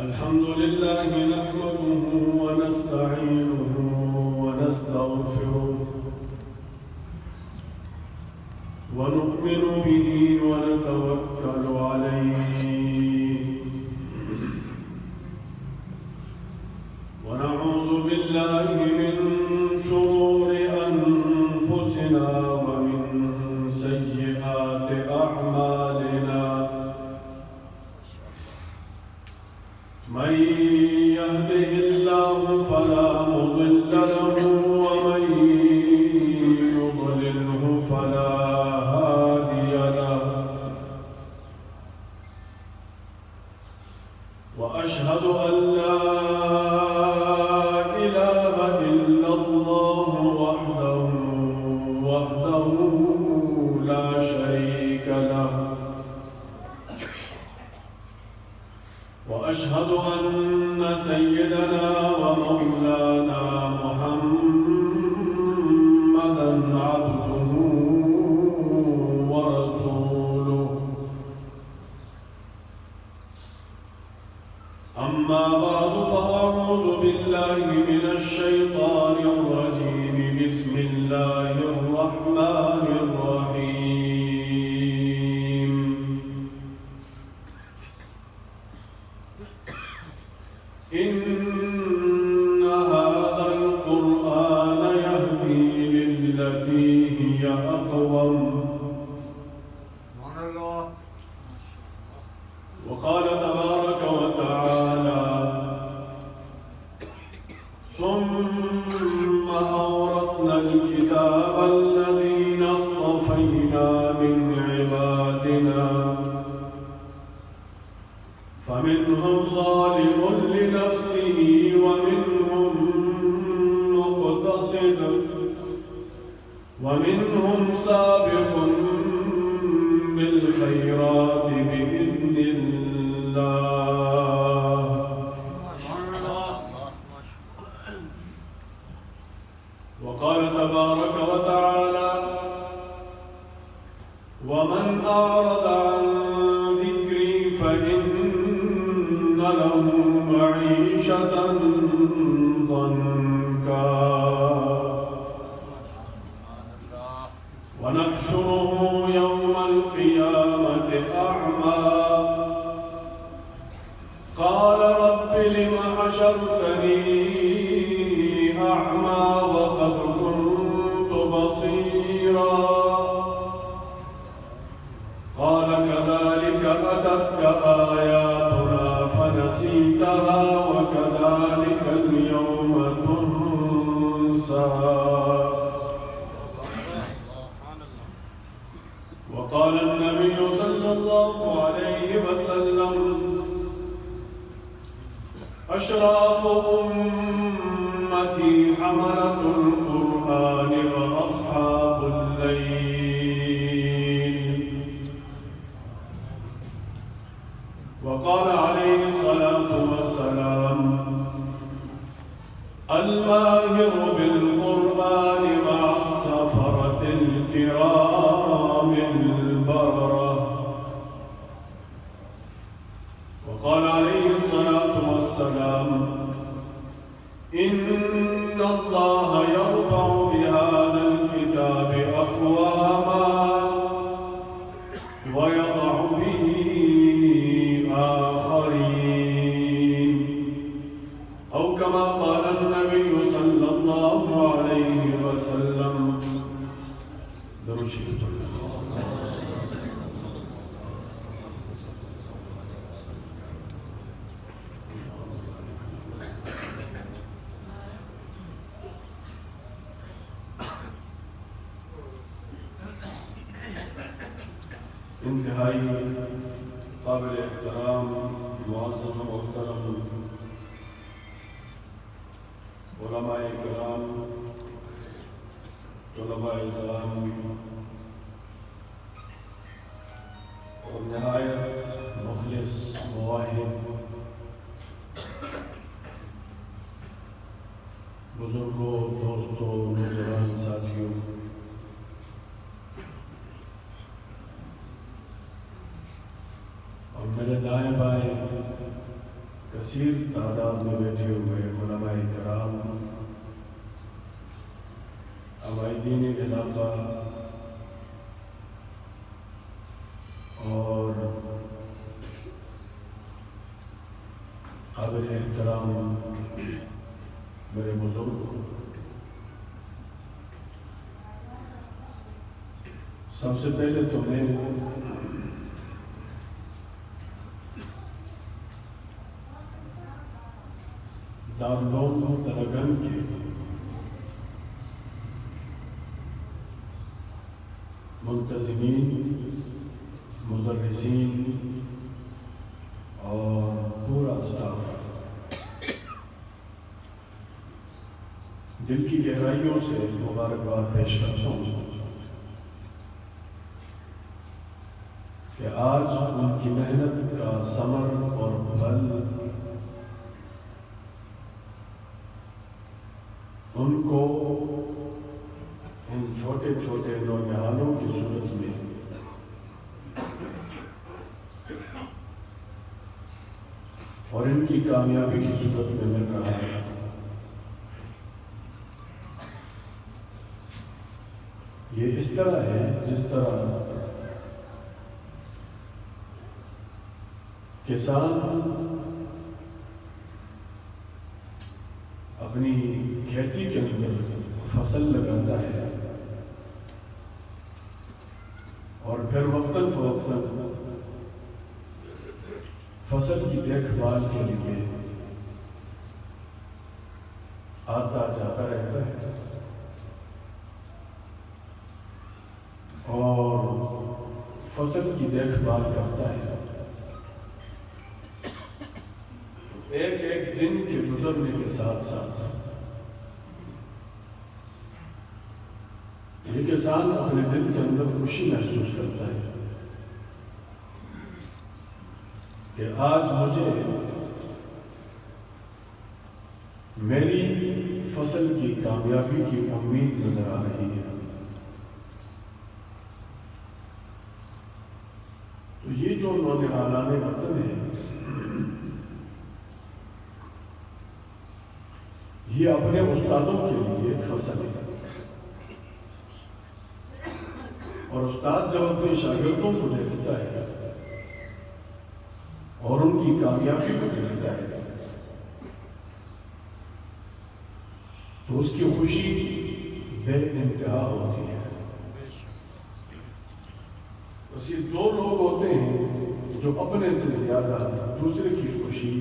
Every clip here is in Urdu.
الحمد لله نحمده ونستعينه ونستغفره ونؤمن به ونتوكل عليه ونعوذ بالله من شرور أنفسنا ومن سيئات أعمالنا من يهده الله فلا مضل له ومن يضلله فلا هادي له وأشهد أن لا إله إلا الله وحده لا شريك له وأشهد أن سيدنا ومولانا محمدًا عبده ورسوله أما بعد فأعوذ بالله من الشيطان الرجيم بسم الله الرحمن الرحيم إن هذا القرآن يهدي للتي هي أقوم وقال تبارك وتعالى ثم أورثنا الكتاب الذين اصطفينا من عبادنا فمنهم ظالم لنفسه ومنهم مقتصد ومنهم سابق بالخيرات بإذن الله وقال تبارك وتعالى ومن أعرض عن ذكري فإن له معيشة ضنكا ونحشره يوم القيامة أعمى قال رب لم حشرتني أعمى وقد كنت بصيرا قال كذلك أتتك آياتنا فنسيتها وكذلك اليوم تنسى وقال النبي صلى الله عليه وسلم أشراف أمتي حملة القرآن وأصحاب الليل وقال عليه الصلاة والسلام الماهر بالقرآن مع السفرة الكرام البررة وقال عليه الصلاة والسلام إن الله يرفع بهذا الكتاب أقواما ويضع به آخرين أو كما قال النبي صلى الله عليه وسلم درشي انتهائی قابل احترام معزز محترم علماء کرام طلباء اسلام اور نہایت مخلص مواہد بزرگوں دوستوں نوجوان ساتھیوں اور میرے دائیں بائیں کثیر تعداد میں بیٹھے ہوئے علماء کرام، عوائدین علاقہ اور قابل احترام میرے بزرگ، سب سے پہلے تو میں دارالعلوم ترغن کے منتظمین، مدرسین اور پورا سٹاف دل کی گہرائیوں سے مبارکباد پیش کرتا ہوں کہ آج ان کی محنت کا ثمر اور پھل ان کو ان چھوٹے چھوٹے نوجوانوں کی صورت میں اور ان کی کامیابی کی صورت میں مل رہا ہے۔ یہ اس طرح ہے جس طرح کسان اپنی کھیتی کے اندر فصل لگاتا ہے اور پھر وقتاً فوقتاً فصل کی دیکھ بھال کے لیے آتا جاتا رہتا ہے اور فصل کی دیکھ بھال کرتا ہے، ایک ایک دن کے گزرنے کے ساتھ ساتھ یہ کسان اپنے دل کے اندر خوشی محسوس کرتا ہے کہ آج مجھے میری فصل کی کامیابی کی امید نظر آ رہی ہے۔ تو یہ جو نوجوانان وطن ہے، یہ اپنے استادوں کے لیے فصل ہے، اور استاد جب اپنے شاگردوں کو دیکھتا ہے اور ان کی کامیابی کو دیکھتا ہے تو اس کی خوشی بے انتہا ہوتی ہے۔ بس یہ دو لوگ ہوتے ہیں جو اپنے سے زیادہ دوسرے کی خوشی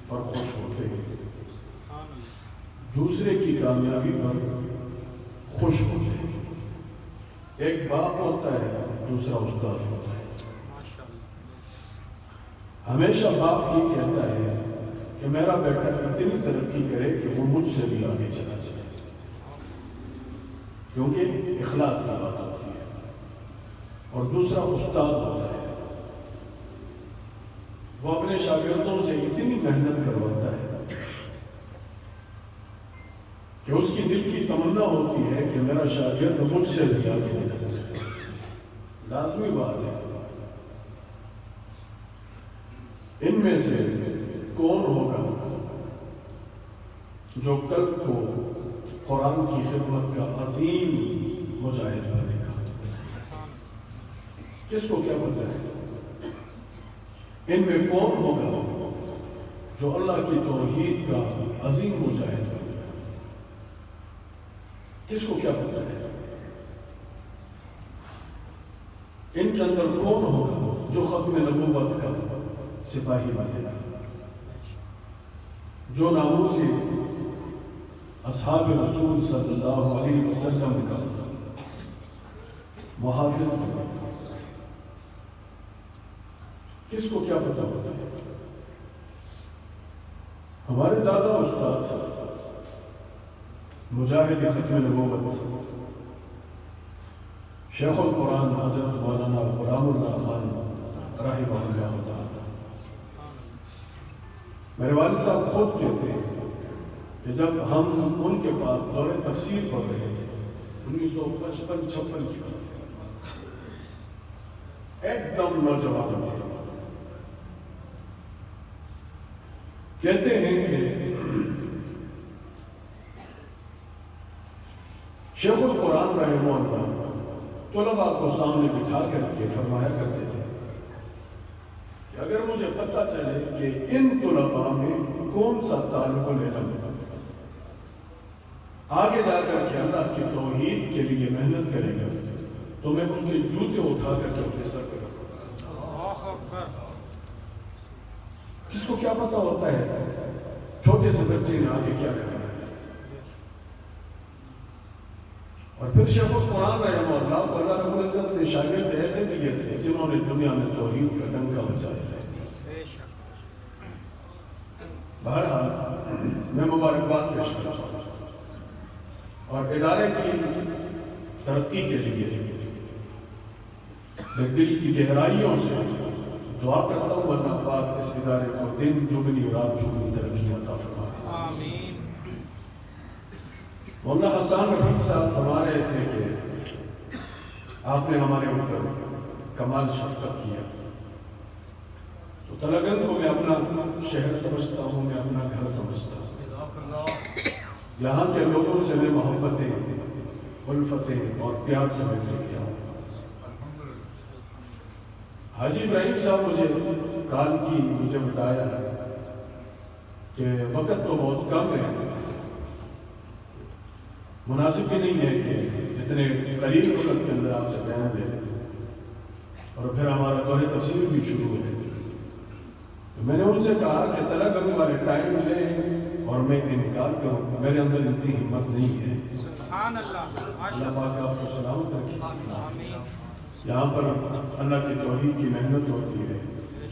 پر خوش ہوتے ہیں، دوسرے کی کامیابی پر خوش ہوتے ہیں۔ ایک باپ ہوتا ہے، دوسرا استاد ہوتا ہے۔ ہمیشہ باپ یہ کہتا ہے کہ میرا بیٹا اتنی ترقی کرے کہ وہ مجھ سے بھی آگے چلا جائے، کیونکہ اخلاص کی بات ہوتی ہے۔ اور دوسرا استاد ہوتا ہے، وہ اپنے شاگردوں سے اتنی محنت کرواتا ہے کہ اس کی دل کی تمنا ہوتی ہے کہ میرا شاگرد مجھ سے بھی آگے نکل جائے۔ لازمی بات ہے، ان میں سے کون ہوگا جو کل کو قرآن کی خدمت کا عظیم مجاہد بنے گا؟ کس کو کیا پتہ ہے؟ ان میں کون ہوگا جو اللہ کی توحید کا عظیم مجاہد بنے گا؟ کس کو کیا پتہ ہے؟ ان کے اندر کون ہوگا جو ختم نبوت کا سپاہی بنے گا، جو ناموس اصحاب رسول صلی اللہ علیہ وسلم کا محافظ بنے گا؟ کس کو کیا پتہ ہوتا ہے؟ ہمارے دادا استاد مجاہد ختم نبوت شیخ القرآن حضرت مولانا غلام اللہ خان رحمہ اللہ تعالی، میرے والد صاحب خود کہتے ہیں کہ جب ہم ان کے پاس دور تفسیر پڑھ رہے تھے 1955-56 کی بات ہے، ایک دم نوجوان تھے، کہتے ہیں کہ شیخ القرآن رحمہ اللہ طلباء کو سامنے بٹھا کر کے فرمایا کرتے تھے کہ اگر مجھے پتہ چلے کہ ان طلباء میں کون سا طالب العلم آگے جا کر کے اللہ کی توحید کے لیے محنت کرے گا تو میں اس کے جوتے اٹھا کر کے اپنے سر پہ رکھوں گا۔ کس کو کیا پتہ ہوتا ہے چھوٹے سے بچے نے آگے کیا کرنا ہے۔ اور پھر شیخ القرآن رحمہ اللہ کو اللہ رب العزت نے شاگرد ایسے دیے تھے جنہوں نے دنیا میں توحید کا ڈنکا بجایا ہے۔ بہرحال میں مبارکباد پیش کرتا ہوں اور ادارے کی ترقی کے لیے میں دل کی گہرائیوں سے دعا کرتا ہوں اللہ پاک اس ادارے کو دن دگنی رات چگنی ترقی عطا فرمائے۔ آمین۔ مولانا حسان رفیق صاحب فرما رہے تھے کہ آپ نے ہمارے اوپر کمال شفقت کیا، تو تلگن کو میں اپنا شہر سمجھتا ہوں، میں اپنا گھر سمجھتا ہوں۔ یہاں کے لوگوں سے میں محبتیں، الفتیں اور پیار سے میں لے ہوں۔ حاجی ابراہیم صاحب مجھے بتایا کہ وقت تو بہت کم ہے، مناسب بھی نہیں ہے کہ اتنے قریب وقت کے اندر آپ سے بیان لے لیں، اور پھر ہمارا دور تفسیر بھی شروع ہے۔ تو میں نے ان سے کہا کہ طلب کرنے والے ٹائم لیں اور میں انکار کروں، میرے اندر اتنی ہمت نہیں ہے۔ سبحان اللہ، اللہ پاک آپ کو سلامت رکھے۔ یہاں پر اللہ کی توحید کی محنت ہوتی ہے،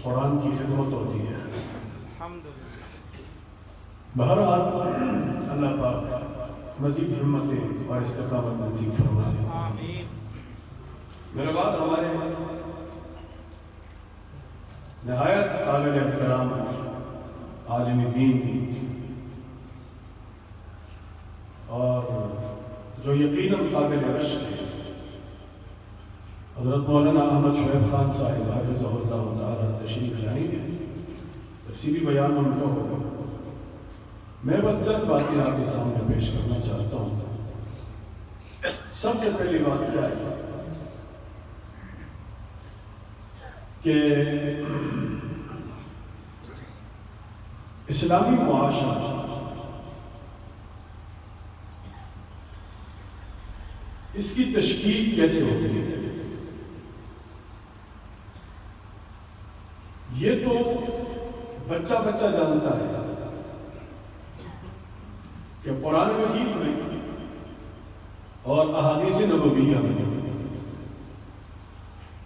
قرآن کی خدمت ہوتی ہے۔ بہرحال اللہ پاک مزید ہمتیں اور استقامت نصیب فرمائے۔ میرے بعد ہمارے نہایت قابل احترام عالم دین اور جو یقیناً قابل رشک ہے، حضرت مولانا احمد شعیب خان صاحب حفظہ اللہ تعالیٰ تشریف لائیں گے، تفصیلی بیان ان کا ہوگا۔ میں بس چند باتیں آپ کے سامنے پیش کرنا چاہتا ہوں۔ سب سے پہلی بات کیا ہے کہ اسلامی معاشرہ اس کی تشکیل کیسے ہوتی ہے؟ یہ تو بچہ جانتا ہے کہ قرآن مجید میں اور احادیث نبویہ میں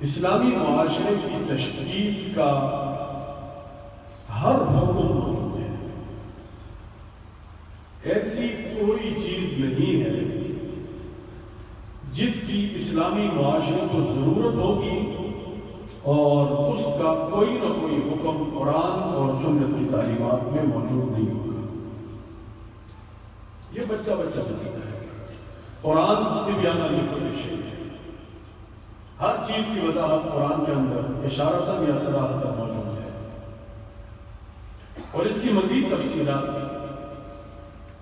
اسلامی معاشرے کی تشکیل کا ہر حکم موجود ہے۔ ایسی کوئی چیز نہیں ہے جس کی اسلامی معاشرے کو ضرورت ہوگی اور اس کا کوئی نہ کوئی حکم قرآن اور سنت کی تعلیمات میں موجود نہیں ہوگا۔ یہ بچہ جانتا ہے۔ قرآن تبیانہ لکل شیء ہے، ہر چیز کی وضاحت قرآن کے اندر اشارتاً یا صراحتاً موجود ہے، اور اس کی مزید تفصیلات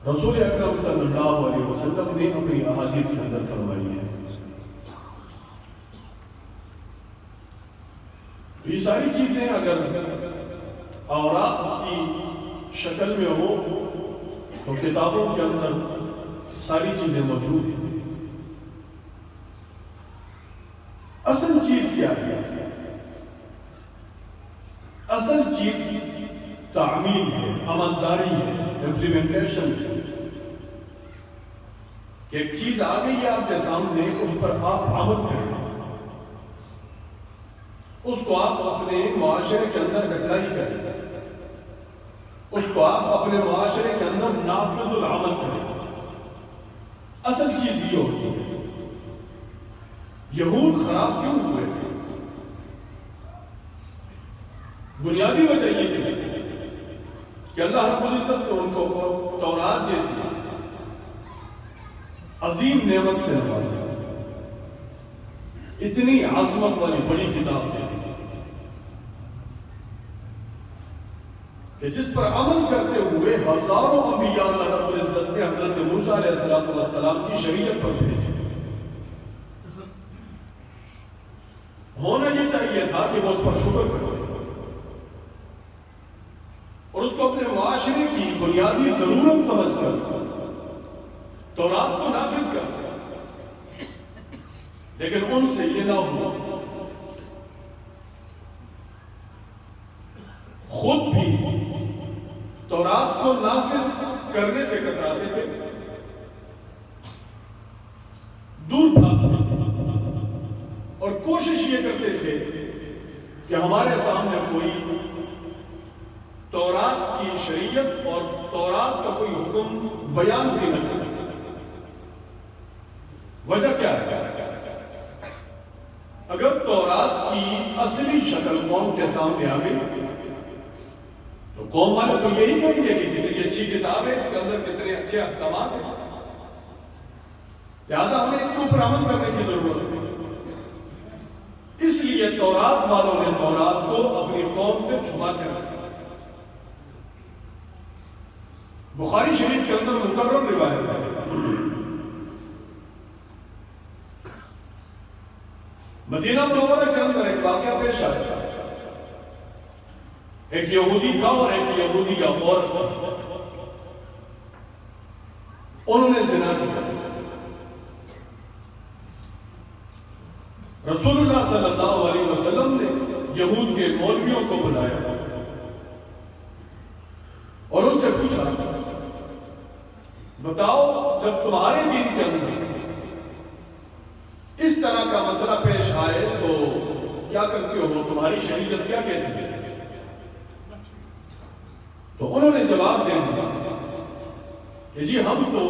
رسول اکرم صلی اللہ علیہ وسلم نے اپنی احادیث کے اندر فرمائی ہے۔ یہ ساری چیزیں اگر اوراق کی شکل میں ہو تو کتابوں کے اندر ساری چیزیں موجود ہیں۔ اصل چیز کیا ہے؟ اصل چیز تعمیل ہے، عملداری ہے، امپلیمنٹیشن ہے۔ کہ ایک چیز آ گئی ہے آپ کے سامنے، اس پر آپ عمل کریں، اس کو آپ اپنے معاشرے کے اندر اپلائی کریں، اس کو آپ اپنے معاشرے کے اندر نافذ العمل کریں۔ اصل چیز یہ ہوتی ہے۔ یہود خراب کیوں ہوئے تھے؟ بنیادی وجہ یہ تھی کہ اللہ رب العزت نے ان کو تورات جیسی عظیم نعمت سے نوازا، اتنی عظمت والی بڑی کتاب دے دی، کہ جس پر عمل کرتے ہوئے ہزاروں انبیاء اللہ رب العزت نے حضرت موسیٰ علیہ السلام کی شریعت پر بھیجے. ہونا یہ چاہیے تھا کہ وہ اس پر شکر کرے اور اس کو اپنے معاشرے کی بنیادی ضرورت سمجھ کر تورات کو نافذ کرتے، لیکن ان سے یہ نہ ہوا. خود بھی تورات کو نافذ کرنے سے کتراتے تھے، دور بھاگتے اور کوشش یہ کرتے تھے کہ ہمارے سامنے کوئی تورات کی شریعت اور تورات کا کوئی حکم بیان بھی نہ کرے. وجہ کیا ہے؟ اگر تورات کی اصلی شکل قوم کے سامنے آ گئی تو قوم والے تو یہی کہیں گے کہ کتنی اچھی کتاب ہے، اس کے اندر کتنے اچھے احکامات ہیں، لہذا ہمیں اس کے اوپر عمل کرنے کی ضرورت ہے. اس لیے تورات والوں نے تورات کو اپنی قوم سے چھپا کے رکھا. بخاری شریف کے اندر مکرر روایت ہے، مدینہ منورہ کے اندر ایک واقعہ پیش آیا. ایک یہودی تھا اور ایک یہودی عورت تھی، انہوں نے زنا کیا. رسول اللہ صلی اللہ علیہ وسلم نے یہود کے مولویوں کو بلایا اور ان سے پوچھا، بتاؤ جب تمہارے دین کے اندر اس طرح کا مسئلہ پیش آئے تو کیا کرتے ہو، تمہاری شریعت کیا کہتی ہے؟ تو انہوں نے جواب دے دیا کہ جی ہم تو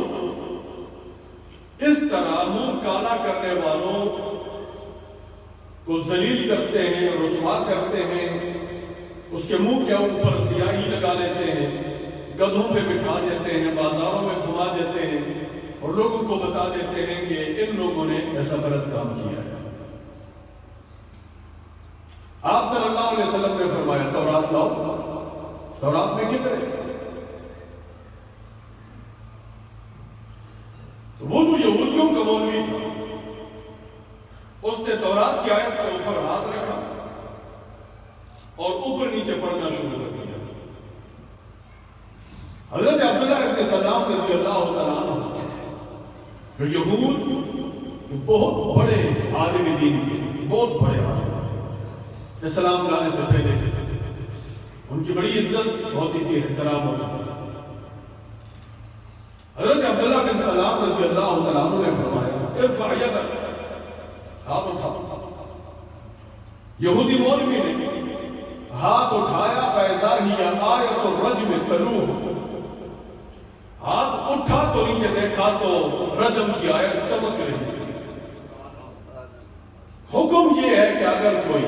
اس طرح منہ کالا کرنے والوں کو ذلیل کرتے ہیں، رسوا کرتے ہیں، اس کے منہ کے اوپر سیاہی لگا لیتے ہیں، گدھوں پہ بٹھا دیتے ہیں، بازاروں میں گھما دیتے ہیں اور لوگوں کو بتا دیتے ہیں کہ ان لوگوں نے ایسا غلط کام کیا ہے. آپ صلی اللہ علیہ وسلم نے فرمایا تورات لاؤ. تورات میں کدھر ہے؟ تو وہ جو یہودیوں کا مولوی تھا اس نے تورات کی آیت کے اوپر ہاتھ رکھا اور اوپر نیچے پڑھنا شروع کر دیا. حضرت عبداللہ ابن سلام رضی اللہ تعالیٰ عنہ جو یہود بہت بڑے عالم دین تھے، بہت بڑے عالم، اسلام لانے سے پہلے ان کی بڑی عزت ہوتی تھی، احترام ہوتا تھا. حضرت عبداللہ بن سلام رضی اللہ تعالیٰ عنہ نے فرمایا ارفع یدک، ہاتھ اٹھا. یہودی مولوی نے ہاتھ اٹھایا، فَإِذَا هِيَ آیَةُ الرَّجْمِ تَلُوهُ، ہاتھ اٹھا تو نیچے دیکھا تو رجم کی آیت چمک رہی تھی. حکم یہ ہے کہ اگر کوئی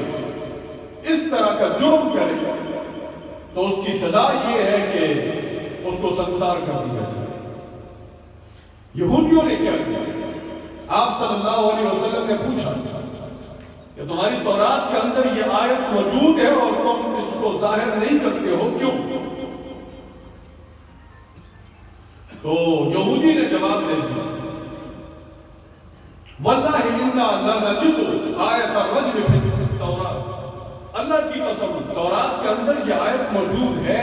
اس طرح کا جرم کرے تو اس کی سزا یہ ہے کہ اس کو سنسار کر دیا جائے. یہودیوں نے کیا کیا؟ آپ صلی اللہ علیہ وسلم نے پوچھا کہ تمہاری تورات کے اندر یہ آیت موجود ہے اور تم اس کو ظاہر نہیں کرتے ہو، کیوں؟ تو یہودی نے جواب دے دیا، وَاللَّهِ إِنَّا لَنَجِدُ آیَةَ الرَّجْمِ فِي التَّوْرَاتِ، اللہ کی قسم تورات کے اندر یہ آیت موجود ہے،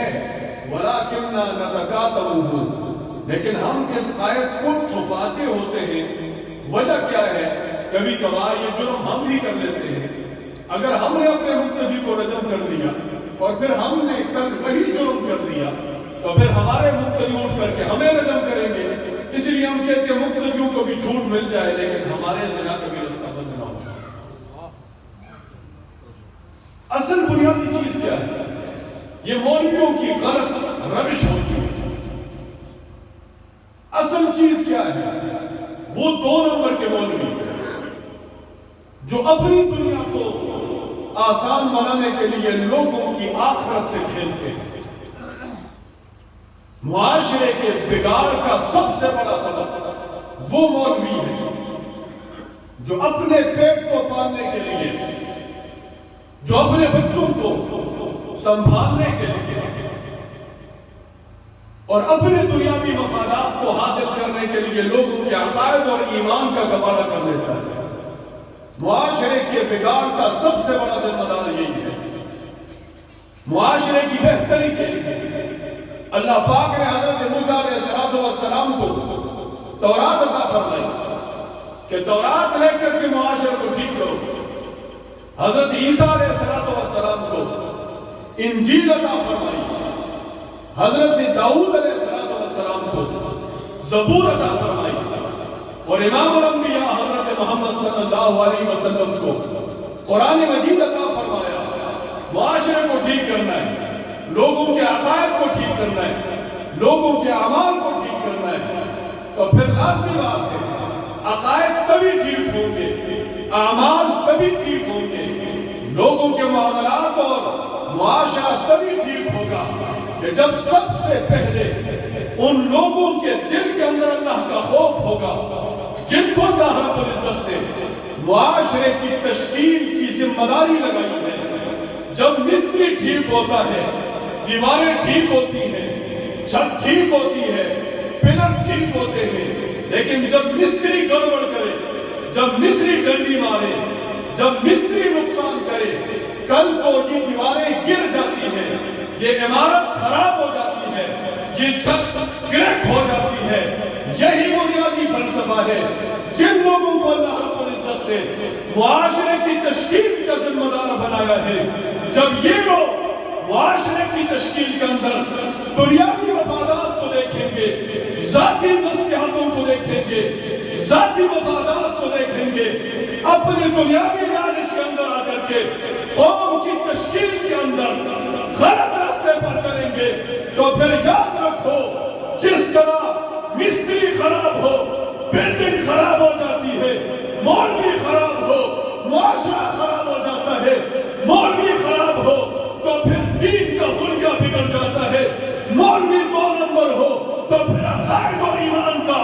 وَلَكِنَّا نَتَكَاتَمُهُ، لیکن ہم اس آیت کو چھپاتے ہوتے ہیں. وجہ کیا ہے؟ کبھی کبھار یہ جرم ہم بھی کر لیتے ہیں. اگر ہم نے اپنے مقتدی کو رجم کر دیا اور پھر ہم نے وہی جرم کر دیا تو پھر ہمارے مقتدی اٹھ کر کے ہمیں رجم کریں گے. اس لیے ہم کہتے ہیں مقتدیوں کو بھی جھوٹ مل جائے لیکن ہمارے زنا کا بھی رستہ بند نہ ہو. اصل بنیادی چیز کیا ہے؟ یہ مولویوں کی غلط روش ہوتی ہے. اصل چیز کیا ہے؟ وہ 2 نمبر کے مولوی جو اپنی دنیا کو آسان بنانے کے لیے لوگوں کی آخرت سے کھیلتے ہیں. معاشرے کے بگاڑ کا سب سے بڑا سبب وہ مولوی ہے جو اپنے پیٹ کو پالنے کے لیے، جو اپنے بچوں کو سنبھالنے کے لیے اور اپنے دنیاوی مفادات کو حاصل کرنے کے لیے لوگوں کے عقائد اور ایمان کا کباڑہ کر لیتا ہے۔ معاشرے کے بگاڑ کا سب سے بڑا ذمہ دار یہی ہے۔ معاشرے کی بہتری کے لیے اللہ پاک نے حضرت موسیٰ علیہ السلام کو تورات عطا فرمائی کہ تورات لے کر کے معاشرے کو ٹھیک کرو۔ حضرت عیسیٰ علیہ السلام کو انجیل عطا فرمائی۔ حضرت داؤد علیہ السلام کو زبور عطا فرمائی، اور امام الانبیاء حضرت محمد صلی اللہ علیہ وسلم کو قرآن مجید عطا فرمایا۔ معاشرے کو ٹھیک کرنا ہے، لوگوں کے عقائد کو ٹھیک کرنا ہے، لوگوں کے اعمال کو ٹھیک کرنا ہے، تو پھر لازمی بات ہے عقائد تبھی ٹھیک ہوں گے، اعمال تبھی ٹھیک ہوں گے، لوگوں کے معاملات اور معاشرہ تبھی ٹھیک ہوگا کہ جب سب سے پہلے ان لوگوں کے دل کے اندر اللہ کا خوف ہوگا جن کو اللہ رب العزت نے معاشرے کی تشکیل کی ذمہ داری لگائی ہے۔ جب مستری ٹھیک ہوتا ہے، دیواریں ٹھیک ہوتی ہیں، چھت ٹھیک ہوتی ہے، پلر ٹھیک ہوتے ہیں، لیکن جب مستری گڑبڑ کرے، جب مستری ڈنڈی مارے، جب مستری نقصان کرے، کل کو یہ دیواریں گر جاتی ہیں، یہ عمارت خراب ہو جاتی ہے، یہ چھت کریک ہو جاتی ہے۔ یہی بنیادی فلسفہ ہے جن لوگوں کو اللہ رب العزت نے معاشرے کی تشکیل کا ذمہ دار بنایا ہے۔ جب یہ لوگ معاشرے کی تشکیل کے اندر دنیاوی مفادات کو دیکھیں گے، ذاتی مصلحتوں کو دیکھیں گے، ذاتی مفادات کو دیکھیں گے، اپنی دنیاوی لالچ کے اندر آ کر کے قوم کی تشکیل کے اندر غلط راستے پر چلیں گے، تو پھر یاد رکھو جس طرح مستری خراب ہو بلڈنگ خراب ہو جاتی ہے، مولوی خراب ہو معاشرہ خراب ہو جاتا ہے، مولوی خراب ہو تو پھر دین کا حلیہ بگڑ جاتا ہے، مولوی 2 نمبر ہو تو پھر عقائد و ایمان کا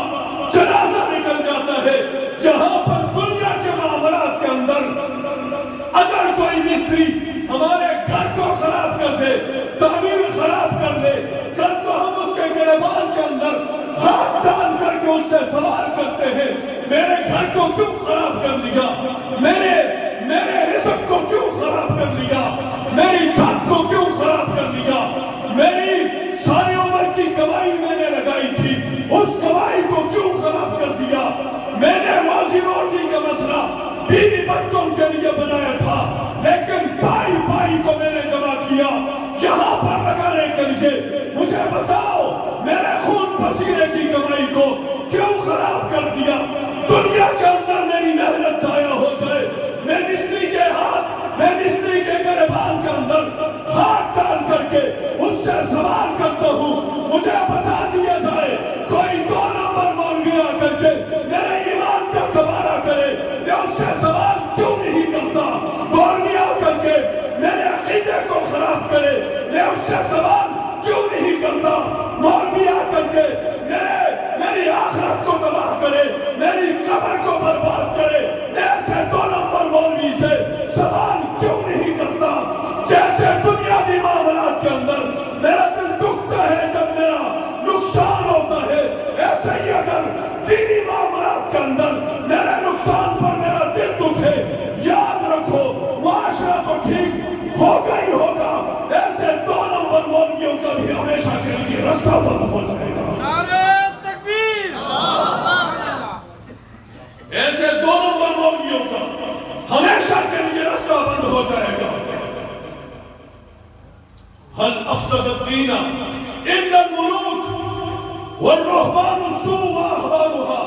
جنازہ نکل جاتا ہے۔ جہاں پر دنیا کے معاملات کے اندر اگر کوئی مستری ہمارے گھر کو خراب کر دے، تعمیر خراب کر دے، کل تو ہم اس کے گریبان کے اندر ہاتھ ڈال کر کے اس سے سوال کرتے ہیں میرے گھر کو کیوں خراب کر لیا، میرے رزق کو کیوں خراب کر لیا، میری چھت کو کیوں خراب کر لیا، میری ساری عمر کی کمائی میں نے لگائی تھی اس کمائی کو کیوں خراب کر دیا، میں نے روزی روٹی کا مسئلہ بیوی بچوں کے لیے بنایا تھا لیکن بھائی کو میں نے جمع کیا یہاں پر لگانے کے لیے، مجھے بتاؤ میرے خون پسینے کی کمائی کو کیوں خراب کر دیا۔ دنیا کے اندر میری محنت ضائع ہو جائے، میں مستری کے گریبان کے اندر ہاتھ ڈال کر کے اس سے سوال کرتا ہوں، مجھے بتا دیا جائے کوئی 2 نمبر مولوی آ کر کے میرے ایمان کا کباڑہ کرے، میں اس سے سوال کیوں نہیں کرتا؟ مولوی آ کر کے میرے عقیدے کو خراب کرے، میں اس سے سوال کیوں نہیں کرتا؟ مولوی آ کر کے میری آخرت کو تباہ کرے، میری قبر کو برباد کرے، میں ایسے 2 نمبر مولوی سے سوال کیوں نہیں کرتا؟ جیسے دنیاوی معاملات کے اندر میرا دل دکھتا ہے جب میرا نقصان ہوتا ہے، ایسے ہی اگر دینی معاملات کے اندر میرے نقصان پر میرا دل دکھے، یاد رکھو معاشرہ تو ٹھیک ہوگا ہی ہوگا، ایسے 2 نمبر مولویوں کا بھی ہمیشہ کے لیے رستہ بند ہو جائے گا۔ ایسے 2 نمبر مولویوں کا ہمیشہ کے لیے رستہ بند ہو جائے گا۔ هل افسد الدین الا الملوک والرہبان السوء واحبارها،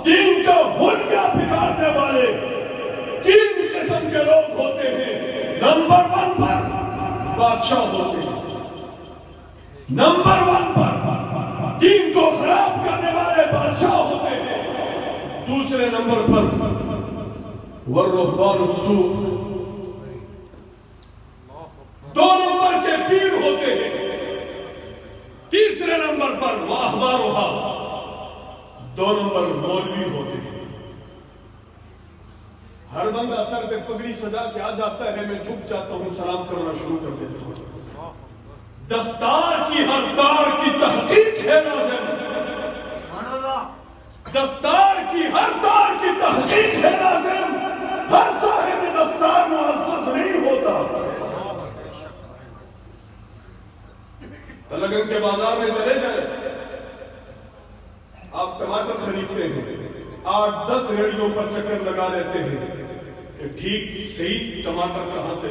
دین کا حلیہ بگاڑنے والے 3 قسم کے لوگ ہوتے ہیں۔ نمبر 1 پر بادشاہ ہوتے ہیں، نمبر 1 پر دین کو خراب کرنے والے بادشاہ ہوتے ہیں، دوسرے نمبر پر والرہبان السوء، 2 نمبر کے پیر ہوتے ہیں، تیسرے نمبر پر واحبارها، 2 نمبر مولوی ہوتے ہیں۔ ہر بندہ سر پہ پگڑی سجا کے آ جاتا ہے، میں جھک جاتا ہوں، سلام کرنا شروع کر دیتا ہوں۔ دستار کی ہر تار کی تحقیق ہے لازم، دستار کی ہر تار کی تحقیق ہے لازم، ہر صاحب دستار معزز نہیں ہوتا۔ تلگن کے بازار میں چلے جائیں، آپ ٹماٹر خریدتے ہیں، 8-10 ریڑھیوں پر چکر لگا لیتے ہیں کہ ٹھیک صحیح ٹماٹر کہاں سے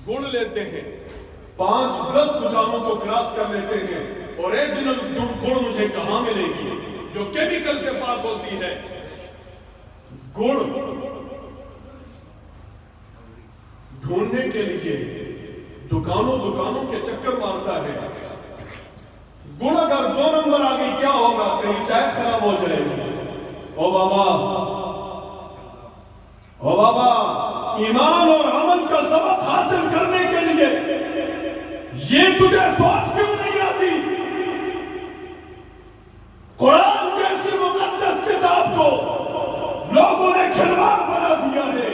گڑ لیتے ہیں، 5-10 دکانوں کو کراس کر لیتے ہیں، اوریجنل گڑ مجھے کہاں ملے گی جو کیمیکل سے پاک ہوتی ہے۔ گڑ ڈھونڈنے کے لیے دکانوں کے چکر مارتا ہے۔ گڑ اگر 2 نمبر آ گئی کیا ہوگا؟ تیری چائے خراب ہو جائے گی۔ او بابا ایمان اور عمل کا سبق حاصل کرنے کے لیے یہ تجھے سوچ کیوں نہیں آتی؟ قرآن جیسی مقدس کتاب کو لوگوں نے کھلواڑ بنا دیا ہے،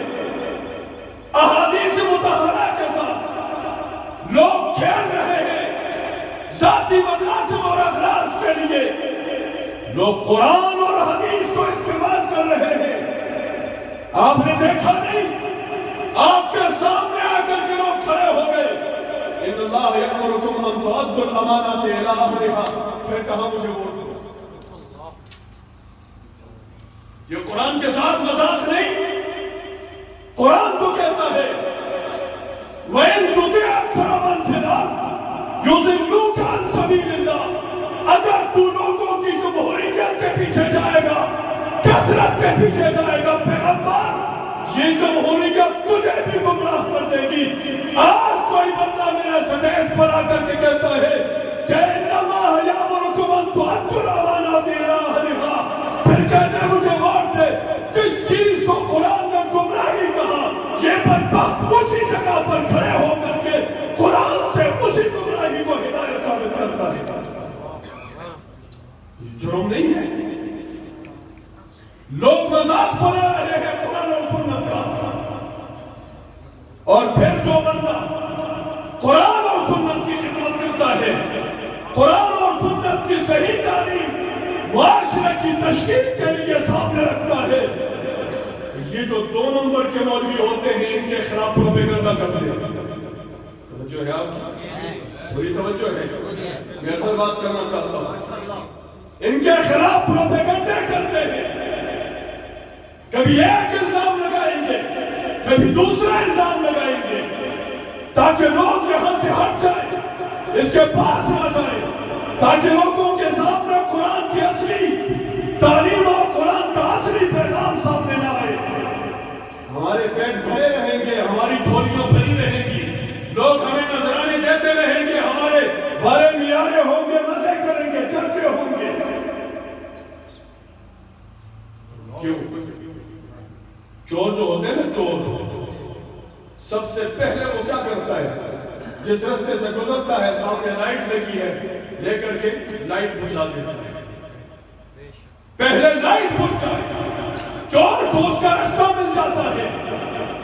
احادیث مطہرہ کے ساتھ لوگ کھیل رہے ہیں، ذاتی مقاصد اور اغراض کے لیے لوگ قرآن اور حدیث کو استعمال کر رہے ہیں۔ آپ نے دیکھا نہیں؟ آپ کے سامنے آ کر کے لوگ کھڑے ہو گئے، ان اللہ یأمرکم ان تؤدوا الامانات الی اہلها، پھر کہا مجھے ووٹ دو۔ یہ قرآن کے ساتھ مذاق نہیں، قرآن تو کہتا ہے وَإِن تُطِعْ أَكْثَرَ مَنْ فِي الْأَرْضِ يُضِلُّوكَ عَنْ سَبِيلِ اللَّهِ، اگر تو لوگوں کی جمہوریت کے پیچھے جائے گا، کثرت کے پیچھے جائے گا، پیغمبر یہ جمہوریت تجھے بھی گمراہ کر دے گی۔ آج کوئی بندہ میرے سٹیج پر آ کر کے کہتا ہے کہ ان اللہ یامرکم ان تؤدوا الامانات الی اہلها، پھر کہتے ہیں مجھے ووٹ دے۔ جس چیز کو قرآن نے گمراہی کہا، یہ بدبخت اسی جگہ پر کھڑے ہو کر کے قرآن سے اسی گمراہی کو ہدایت ثابت کرتا ہے۔ یہ جرم نہیں ہے، لوگ مذاق بنا رہے ہیں قرآن اور سنت کا، اور پھر جو بندہ قرآن اور سنت کی خدمت کرتا ہے، قرآن اور سنت کی صحیح تعلیم معاشرے کی تشکیل کے لیے سامنے رکھتا ہے، یہ جو 2 نمبر کے مولوی ہوتے ہیں ان کے خلاف پروپیگنڈا کرتے ہیں۔ توجہ ہے آپ کی؟ بڑی توجہ ہے، میں اصل بات کرنا چاہتا ہوں۔ ان کے خلاف پروپیگنڈا کرتے ہیں، کبھی ایک الزام لگائیں گے، کبھی دوسرا الزام لگائیں گے، تاکہ لوگ یہاں سے ہٹ جائیں، اس کے پاس نہ جائیں، تاکہ لوگوں کے سامنے قرآن کی اصلی تعلیم اور قرآن کا اصلی پیغام سامنے نہ آئے۔ ہمارے پیٹ بھرے رہیں گے، ہماری جھولیاں بھری رہیں گی، لوگ ہمیں نذرانے دیتے رہیں گے، ہمارے بارے میارے ہوں گے، مزے کریں گے، چرچے ہوں گے۔ کیوں؟ چور جو ہوتے ہیں نا، چور سب سے پہلے وہ کیا کرتا ہے؟ جس رستے سے گزرتا ہے سامنے لائٹ لگی ہے، لے کر کے لائٹ بجھا دیتا ہے، پہلے لائٹ بجھ جائے، چور کو اس کا رستہ مل جاتا ہے۔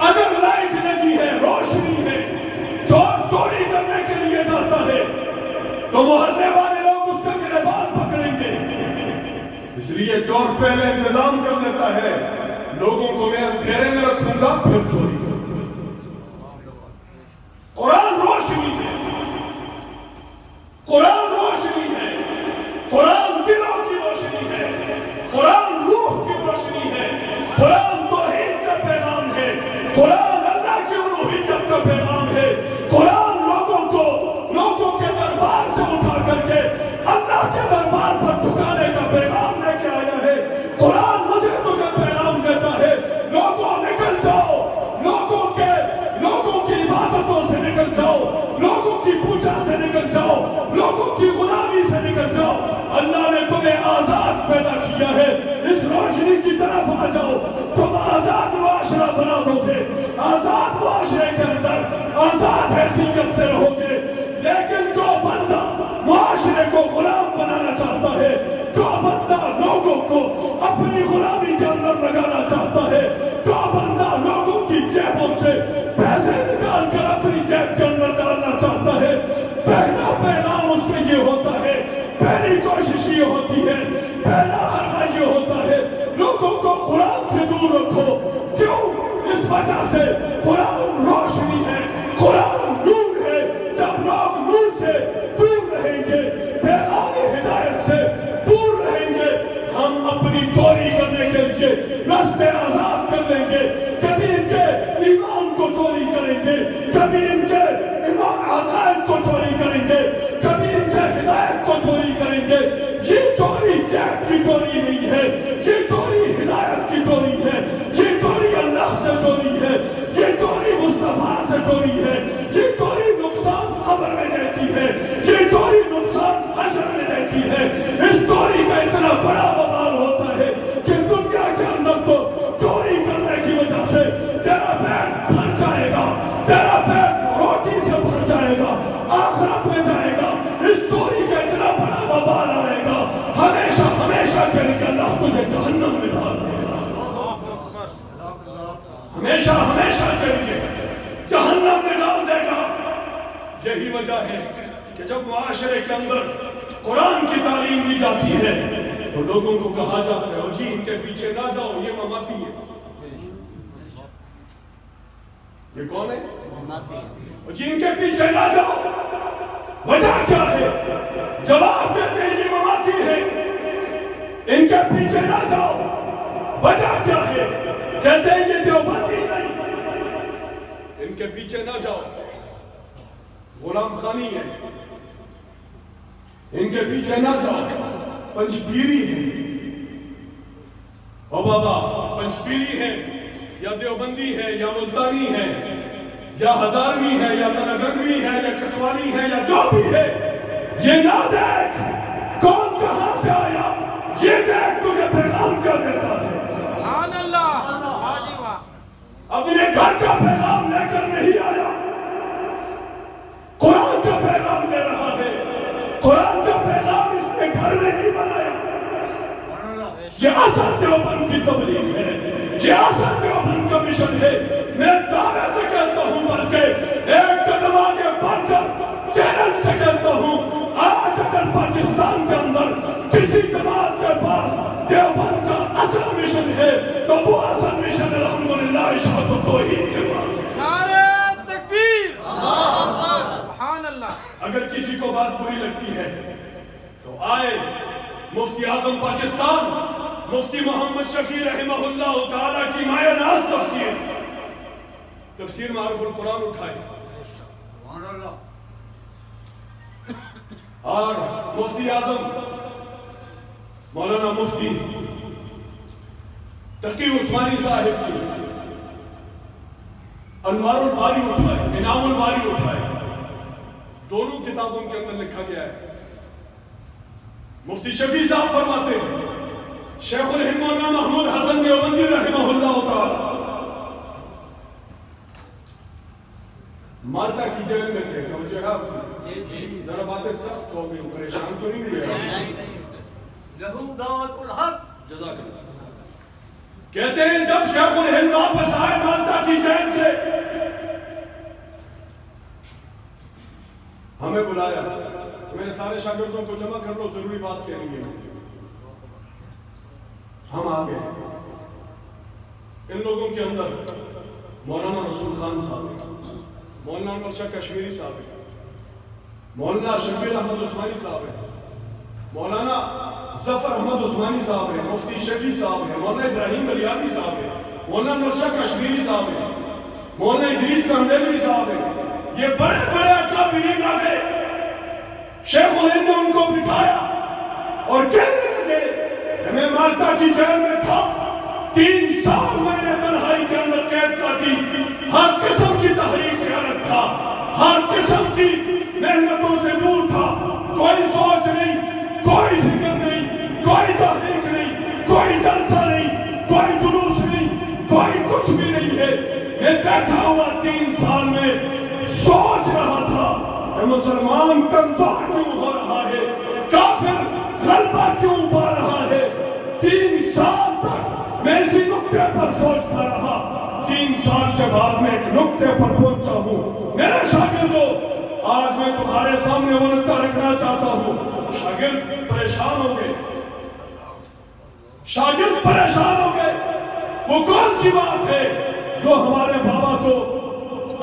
اگر لائٹ لگی ہے، روشنی ہے، چور چوری کرنے کے لیے جاتا ہے تو محلے والے لوگ اس کا گریبان پکڑیں گے، اس لیے چور پہلے انتظام کر لیتا ہے، لوگوں کو میں اندھیرے میں رکھوں گا پھر چوری کروں گا۔ قرآن روشنی ہے، قرآن روشنی ہے، قرآن دلوں کی روشنی ہے، قرآن روح کی روشنی ہے، قرآن توحید کا پیغام ہے، قرآن اللہ کی الوہیت کا پیغام ہے، قرآن لوگوں کے دربار سے اٹھا کر کے اللہ کے دربار پر جھکانے کا پیغام لے کے آیا ہے۔ قرآن مجھے تجھے پیغام دیتا ہے، لوگوں نکل جاؤ، لوگوں کی عبادتوں سے نکل جاؤ، لوگوں کی پوجا سے نکل جاؤ، لوگوں کی غلامی سے نکل جاؤ۔ اللہ نے تمہیں آزاد پیدا کیا ہے، اس روشنی کی طرف آ جاؤ، تم آزاد معاشرہ بنا دو گے، آزاد معاشرے کے اندر آزاد حیثیت سے رہو گے۔ لیکن جو بندہ معاشرے کو غلام بنانا چاہتا ہے، جو بندہ لوگوں کو اپنی غلامی کے اندر لگانا چاہتا ہے، جو بندہ لوگوں کی جیبوں سے پیسے نکال کر اپنی جیب کے اندر ڈالنا چاہتا ہے، یہی وجہ ہے کہ جب معاشرے کے اندر قرآن کی تعلیم دی جاتی ہے تو لوگوں کو کہا جاتا ہے جی ان کے پیچھے نہ جاؤ، یہ مماتی ہے۔ یہ کون ہے؟ جی ان کے پیچھے نہ جاؤ، وجہ کیا ہے؟ جواب دیتے ہیں یہ مماتی ہے۔ ان کے پیچھے نہ جاؤ، وجہ کیا ہے؟ کہتے ہیں یہ دیوبندی نہیں۔ ان کے پیچھے نہ جاؤ، غلام خانی ہے۔ ان کے پیچھے نہ جاؤ، پنچ پیری ہے۔ او بابا پنچ پیری ہے یا دیوبندی ہے یا ملتانی ہے یا ہزاروی ہے یا تنگنگوی ہے یا چکوانی ہے یا جو بھی ہے، یہ نہ دیکھ کون کہاں سے آیا، یہ دیکھ تجھے پیغام کیا دیتا ہے۔ سبحان اللہ، اپنے گھر کا پیغام لے کر نہیں آیا، قرآن کا پیغام دے رہا ہے۔ قرآن کا پیغام اس نے گھر میں نہیں بنایا۔ یہ اصل دیوبند کی تبلیغ ہے، یہ اصل دیوبند کا مشن ہے۔ میں دعوے سے کہتا ہوں، بلکہ ایک قدم آگے بڑھ کر چیلنج سے کہتا ہوں، آج اگر پاکستان کے اندر کسی جماعت کے پاس دیوبند کا اصل مشن ہے تو وہ اصل مشن الحمدللہ اشاعت التوحید کے پاس ہے۔ نعرہ تکبیر، سبحان اللہ۔ اگر کسی کو بات بری لگتی ہے تو آئے مفتی اعظم پاکستان مفتی محمد شفیع رحمہ اللہ تعالیٰ کی مایہ ناز تفسیر معرف القرآن اٹھائے، اور مفتی اعظم مولانا مفتی تقی عثمانی صاحب کی انوار الباری اٹھائے، انعام الباری اٹھائے۔ دونوں کتابوں کے اندر لکھا گیا ہے، مفتی شفیع صاحب فرماتے ہیں شیخ الہند مولانا محمود حسن دیوبندی رحمہ اللہ تعالی مالٹا کی جیل میں تھے، توجہ ہے آپ کی؟ ذرا باتیں سخت ہو گئی، پریشان تو نہیں ہوئے؟ لہو دعوت الحق، جزاک اللہ۔ کہتے ہیں جب شیخ الہند واپس آئے مالٹا کی جیل سے، ہمیں بلایا، میرے سارے شاگردوں کو جمع کر لو، ضروری بات کہنی ہے۔ ہم آ گئے۔ ان لوگوں کے اندر مولانا رسول خان صاحب، مولانا انور شاہ کشمیری صاحب ہے، مولانا شبیر احمد عثمانی صاحب ہے، مولانا ظفر احمد عثمانی صاحب ہے، مفتی شفیع صاحب ہے، مولانا ابراہیم بلیابی صاحب ہے، مولانا انور شاہ کشمیری صاحب ہے، مولانا ادریس کندیلوی صاحب ہے۔ یہ بڑے بڑے اکابرین آ گئے، شیخ الہند نے ان کو بٹھایا اور کہنے لگے کہ میں مالٹا کی جیل میں تھا، 3 سال میں نے تنہائی کے اندر قید کاٹی، ہر قسم کی تحریک سے الگ تھا، ہر قسم کی محنتوں سے دور تھا، کوئی سوچ نہیں، کوئی فکر نہیں، کوئی تحریک نہیں، کوئی جلسہ نہیں، کوئی جلوس نہیں، کوئی کچھ بھی نہیں ہے۔ میں بیٹھا ہوا 3 سال میں سوچ رہا تھا کہ مسلمان کمزور کیوں ہو رہا ہے، کافر غلبہ کیوں پا رہا ہے۔ 3 سال تک میں اسی نقطے پر سوچتا رہا۔ 3 سال کے بعد میں ایک نقطے پر پہنچا ہوں۔ میرے شاگردوں، آج میں تمہارے سامنے وہ نقطہ رکھنا چاہتا ہوں۔ شاگرد پریشان ہو گئے، شاگرد پریشان ہو گئے۔ وہ کون سی بات ہے جو ہمارے بابا کو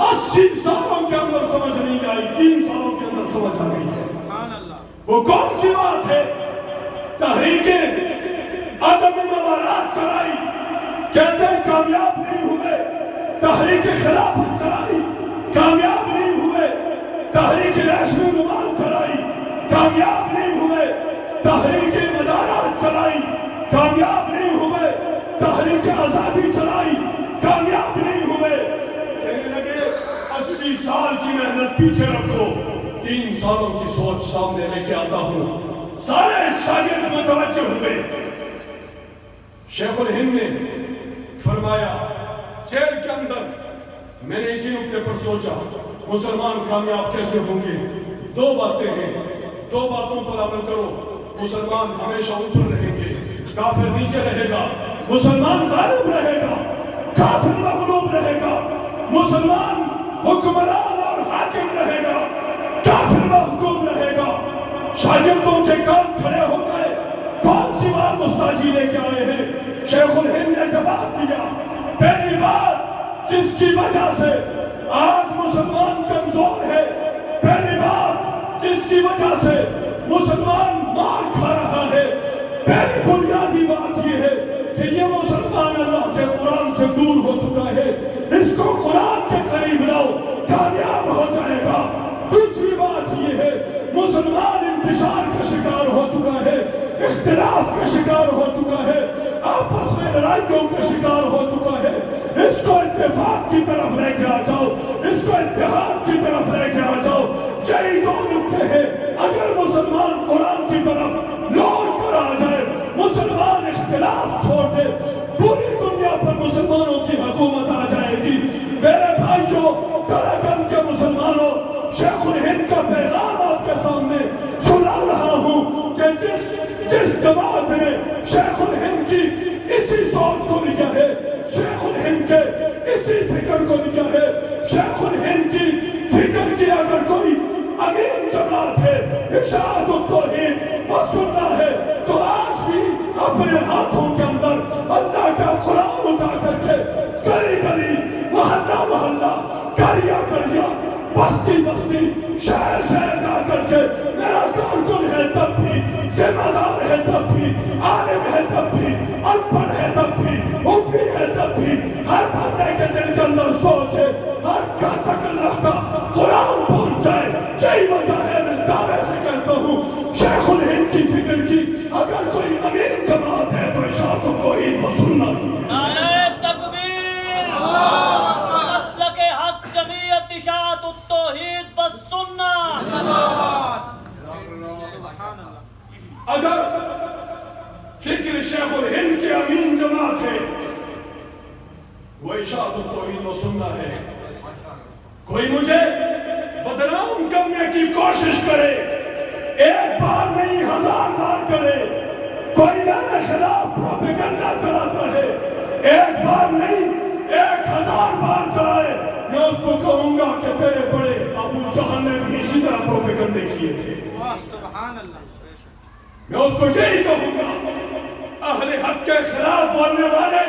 80 سالوں کے اندر سمجھ نہیں آئی، 3 سالوں کے اندر سمجھ آ گئی ہے؟ وہ کون سی بات ہے؟ تحریکیں عدم موالات چلائی، کہتے ہیں کامیاب نہیں ہوئے۔ تحریک خلافت چلائی، کامیاب نہیں ہوئے۔ تحریک ریشم گمان چلائی، کامیاب نہیں ہوئے۔ تحریک مدارات چلائی، کامیاب نہیں ہوئے۔ تحریک آزادی چلائی، کامیاب نہیں ہوئے۔ کہنے لگے 80 سال کی محنت پیچھے رکھو، 3 سالوں کی سوچ سامنے لے کے آتا ہوں۔ سارے شاگرد متوجہ ہوئے۔ شیخ الہند نے فرمایا جیل کے اندر میں نے اسی نقطے پر سوچا مسلمان کامیاب کیسے ہوں گے؟ 2 باتیں ہیں، 2 باتوں پر عمل کرو، مسلمان ہمیشہ اوپر رہیں گے، کافر نیچے رہے گا۔ مسلمان غالب رہے گا، کافر مغلوب رہے گا۔ مسلمان حکمران اور حاکم رہے گا، شاگردوں کے کام کھڑے ہو گئے، کون سی بات استاذی لے کے آئے ہیں؟ شیخ الہند نے جواب دیا، پہلی بات جس کی وجہ سے آج مسلمان کمزور ہے، پہلی بات جس کی وجہ سے مسلمان مار کھا رہا ہے، پہلی بنیادی بات یہ ہے کہ یہ مسلمان اللہ کے قرآن سے دور ہو چکا ہے، اس کو قرآن کے قریب لاؤ، کامیاب ہو جائے گا۔ دوسری بات یہ ہے مسلمان انتشار کا شکار ہو چکا ہے، اختلاف کا شکار ہو چکا ہے، آپس میں لڑائیوں کا شکار ہو چکا ہے، اس کو اتفاق کی طرف لے کے آ جاؤ، اس کو اتحاد کی طرف لے کے آ جاؤ۔ یہی دو نکتے ہیں، اگر مسلمان قرآن کی طرف لوٹ کر آ جائے، مسلمان اختلاف چھوڑ دے، پوری دنیا پر مسلمانوں کی حکومت آ جائے گی۔ میرے بھائیوں، کراگن کے مسلمانوں، شیخ الہند کا پیغام آپ کے سامنے سنا رہا ہوں کہ جس جماعت نے شیخ الہند کی اسی سوچ کو لیا ہے، شیخ الہند کے اسی فکر کو لیا ہے، شیخ الہند کی فکر کی اگر کوئی امین جماعت ہے، ارشاد التوحید و سنہ ہے، جو آج بھی اپنے ہاتھوں کے اندر اللہ کا قرآن اٹھا کر کے گلی گلی، محلہ محلہ، کڑیا کڑیا، بستی بستی، شہر شہر جا کر کے میرا کارکن ہے تب بھی، ذمہ دار ہے تب بھی، عالم ہے تب بھی، ان پڑھ ہے تب بھی، امی ہے تب بھی، ہر بندے کے دل کے اندر سوچ ہے، ہر گھر تک اللہ کا قرآن پہنچ جائے۔ یہی وجہ ہے میں دعوے سے کہتا ہوں شیخ الہند کی فکر کی اگر کوئی امین جماعت ہے تو ارشاد التوحید و سنہ۔ نعرہ تکبیر، مسلک حق جمعیت اشاعت التوحید و سنہ۔ اگر فکر شیخ الہند کی امین جماعت ہے وہ اشاعت التوحید و سنہ ہے، کوئی مجھے بدنام کرنے کی کوشش کرے، ایک بار نہیں 1000 بار کرے، کوئی میرے خلاف پروپیگنڈا چلاتا ہے، ایک بار نہیں 1000 بار چلائے، میں اس کو کہوں گا کہ تیرے بڑے ابو جہل نے بھی اسی طرح پروپیگنڈے کیے تھے۔ سبحان اللہ۔ میں اس کو یہی کہوں گا، اہل حق کے خلاف بولنے والے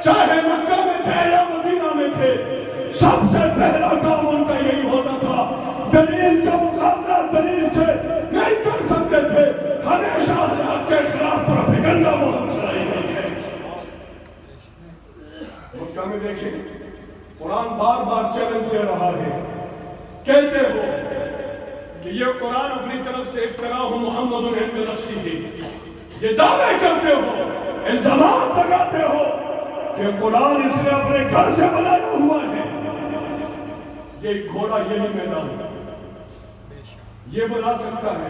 چاہے مکہ میں تھے یا مدینہ میں تھے، سب سے پہلا کام ان کا یہی ہوتا تھا، دلیل کا مقابلہ دلیل سے نہیں کر سکتے تھے، ہمیشہ اہل حق کے خلاف پروپیگنڈا مہم چلائی گئی ہے۔ مکہ میں دیکھیں قرآن بار بار چیلنج دے رہا ہے، کہتے ہو کہ یہ قرآن اپنی طرف سے افتراء محمد عند نفسہ، یہ دعوے کرتے ہو، الزامات لگاتے ہو کہ قرآن اس نے اپنے گھر سے بنایا ہوا ہے۔ یہ گھوڑا یہی میدان یہ بنا سکتا ہے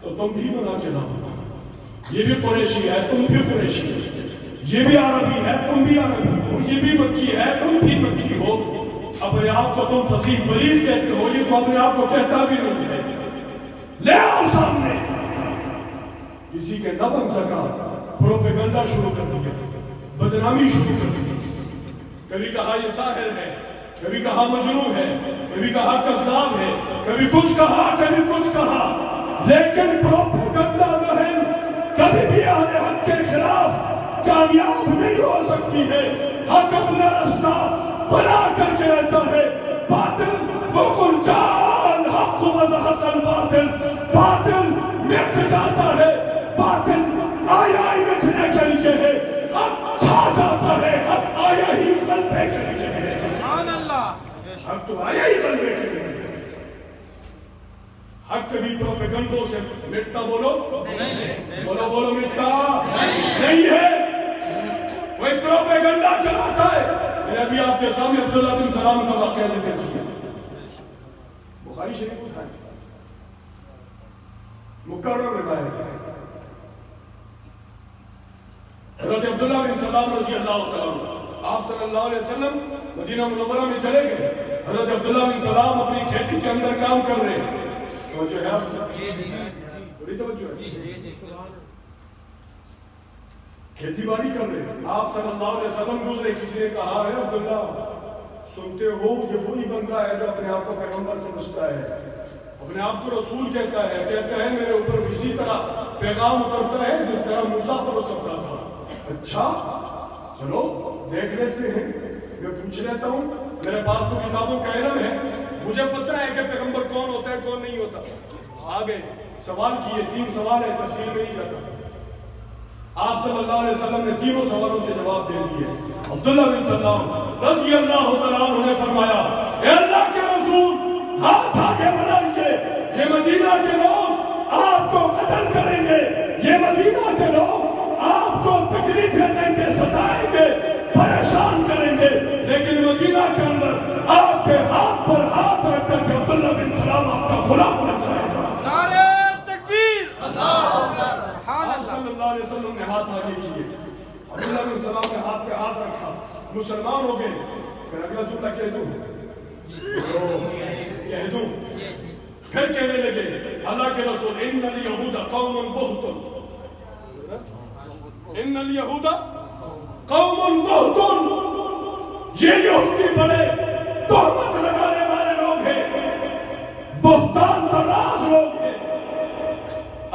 تو تم بھی بنا کے لاؤ، یہ بھی قریشی ہے تم بھی قریشی ہو، یہ بھی عربی ہے تم بھی عربی ہو، یہ بھی مکی ہے تم بھی مکی ہو۔ اپنے آپ کو تم فصیح بلیغ کہتے ہو، یہ تو اپنے آپ کو کہتا بھی نہیں ہے، لے آؤ سامنے۔ کسی کے نہ بن سکا، پروپیگنڈا شروع کر دیا، بدنامی شروع کر دی، کبھی کہا یہ ساحر ہے، کبھی کہا مجنون ہے، کبھی کہا کذاب ہے، کبھی کچھ کہا کبھی کچھ کہا، لیکن پروپیگنڈا مہم کبھی بھی اہل حق کے خلاف کامیاب نہیں ہو سکتی ہے۔ حق اپنا رستہ بنا کر کے رہتا ہے، باطل وقل جاء الحق وزهق الباطل، باطل مٹ جاتا ہے، باطل آیا ہی مٹنے کے لیے ہے، حق چھا جاتا ہے، حق آیا ہی غلبے کے لیے ہے۔ سبحان اللہ۔ حق تو آیا ہی غلبے کے لیے ہے۔ حق کبھی پروپیگنڈوں سے مٹتا بولو بولو بولو مٹتا نہیں ہے۔ کوئی پروپیگنڈا چلاتا ہے، میں ابھی آپ کے سامنے عبداللہ بن سلام کا واقعہ ذکر کیا، بخاری شریف اٹھائیں، مکرر روایت ہے۔ حضرت عبداللہ بن سلام رضی اللہ تعالیٰ عنہ، آپ صلی اللہ علیہ وسلم مدینہ منورہ میں چلے گئے، حضرت عبداللہ بن سلام اپنی کھیتی کے اندر کام کر رہے ہیں، توجہ ہے آپ کو؟ بڑی توجہ ہے، کھیتی باڑی کر رہے ہیں، آپ صلی اللہ علیہ وسلم گزرے، کسی نے کہا ہے عبداللہ سنتے ہو یہ وہی بندہ ہے جو اپنے آپ کو پیغمبر سمجھتا ہے، اپنے آپ کو رسول کہتا ہے میرے اوپر اسی طرح پیغام اترتا ہے جس طرح موسیٰ پر اترتا تھا۔ اچھا چلو دیکھ لیتے ہیں، میں پوچھ لیتا ہوں، میرے پاس تو کتابوں کا علم ہے، مجھے پتہ ہے کہ پیغمبر کون ہوتا ہے کون نہیں ہوتا۔ آگے سوال کیے، 3 سوال ہے، تفصیل میں نہیں جاتا۔ آپ صلی اللہ علیہ وسلم نے تینوں سوالوں کے جواب دے دیے۔ عبداللہ بن سلام رضی اللہ تعالیٰ عنہ نے فرمایا، اے اللہ کے رسول ہاتھ آگے بڑھائیے، یہ مدینہ کے لوگ آپ کو قتل کریں گے، یہ مدینہ کے لوگ آپ کو تکلیفیں دیں گے، ستائیں گے، پریشان کریں گے، لیکن مدینہ کے اندر آپ کے ہاتھ پر ہاتھ رکھ کر کے عبداللہ بن سلام آپ کا غلام بن جائے گا۔ نعرہ تکبیر، آپ صلی اللہ علیہ وسلم نے ہاتھ آگے کیے، عبداللہ بن سلام نے ہاتھ پہ ہاتھ رکھا، مسلمان ہو گئے۔ پھر اگلا جملہ کہہ دوں، پھر کہنے لگے اللہ کے رسول، ان الیہود قوم بہت، ان الیہود قوم بہت، یہ یہودی بڑے تہمت لگانے والے لوگ ہیں، بہتان طراز لوگ ہیں،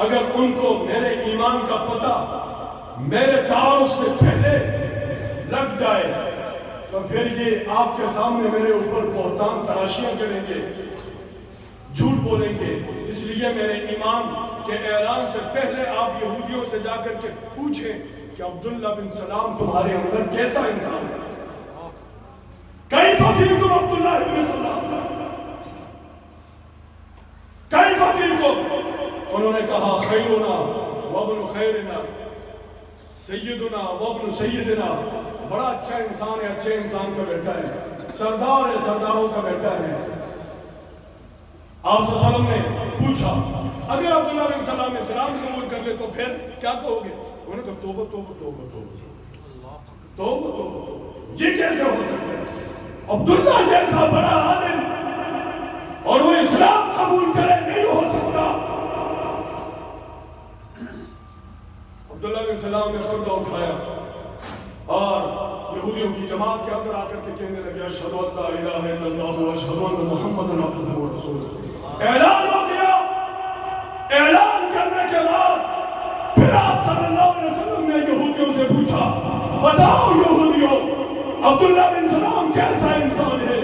اگر ان کو میرے ایمان کا پتہ میرے تعارف سے پہلے لگ جائے تو پھر یہ آپ کے سامنے میرے اوپر بہتان تراشیاں کریں گے، جھوٹ بولیں گے۔ اس لیے میرے ایمان کے اعلان سے پہلے آپ یہودیوں سے جا کر کے پوچھیں کہ عبداللہ بن سلام تمہارے اندر کیسا انسان ہے، کیف فیکم عبداللہ بن سلام، کیف فیکم۔ انہوں نے کہا خیرنا وابن خیرنا، سیدنا وابن سیدنا، بڑا اچھا انسان ہے، اچھے انسان کا بیٹا ہے، سردار ہے، سرداروں کا بیٹا ہے۔ آپ صلی اللہ علیہ وسلم نے پوچھا اگر عبداللہ بن سلام نے اسلام قبول کر لے تو پھر کیا کہو گے؟ انہوں نے کہا توبہ توبہ توبہ توبہ توبہ توبہ، یہ کیسے ہو سکتا ہے؟ عبداللہ جیسا بڑا عالم اور وہ اسلام قبول کرے، نہیں ہو سکتا۔ عبداللہ بن سلام نے پردہ اٹھایا اور یہودیوں کی جماعت کے اندر آ کر کے کہنے لگے اشہد ان لا الہ الا اللہ واشہد ان محمد عبدہ ورسولہ۔ اعلان ہو گیا، اعلان کرنے کے بعد پھر آپ صلی اللہ علیہ وسلم نے یہودیوں سے پوچھا بتاؤ یہودیوں عبداللہ بن سلام کیسا انسان ہے؟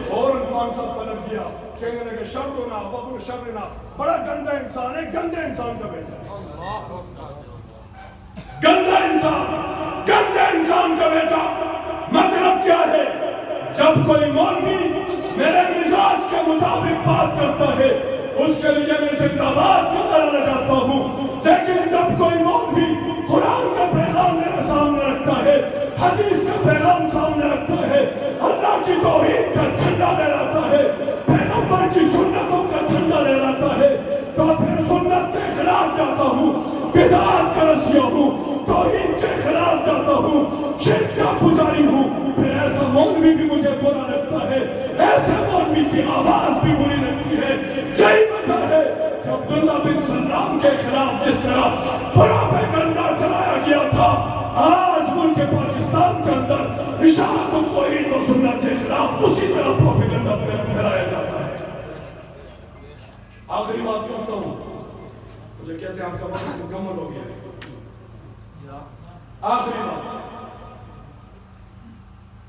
فوراً 500 پلٹ گیا، کہنے لگے شرنا وابن شرنا، بڑا گندا انسان ہے، گندے انسان کا بیٹا ہے، گندا انسان کا بیٹا۔ مطلب کیا ہے؟ جب کوئی مولوی میرے مزاج کے مطابق بات کرتا ہے اس کے لیے میں زندہ-باد کا نعرہ لگاتا ہوں، لیکن جب کوئی مولوی قرآن کا پیغام میرے سامنے رکھتا ہے، حدیث کا پیغام سامنے رکھتا ہے، اللہ کی توحید کا جھنڈا لہراتا ہے، پیغمبر کی سنتوں کا جھنڈا لہراتا ہے، تو پھر سنت کے خلاف جاتا ہوں، بدعات کا رسیہ ہوں، توحید کے خلاف جاتا ہوں، شرک کا پجاری ہوں۔ پھر ایسا مولوی بھی مجھے برا لگتا ہے، ایسے مولوی کی آواز بھی بری لگتی ہے۔ یہی وجہ ہے کہ عبداللہ بن سلام کے خلاف جس طرح پروپیگنڈا چلایا گیا تھا، آج ملک پاکستان کے اندر اشاعت توحید و سنت کے خلاف اسی طرح پروپیگنڈا پھیلایا جاتا ہے۔ آخری بات کرتا ہوں، مجھے کہتے ہیں آپ کا وقت مکمل ہو گیا ہے۔ آخری بات،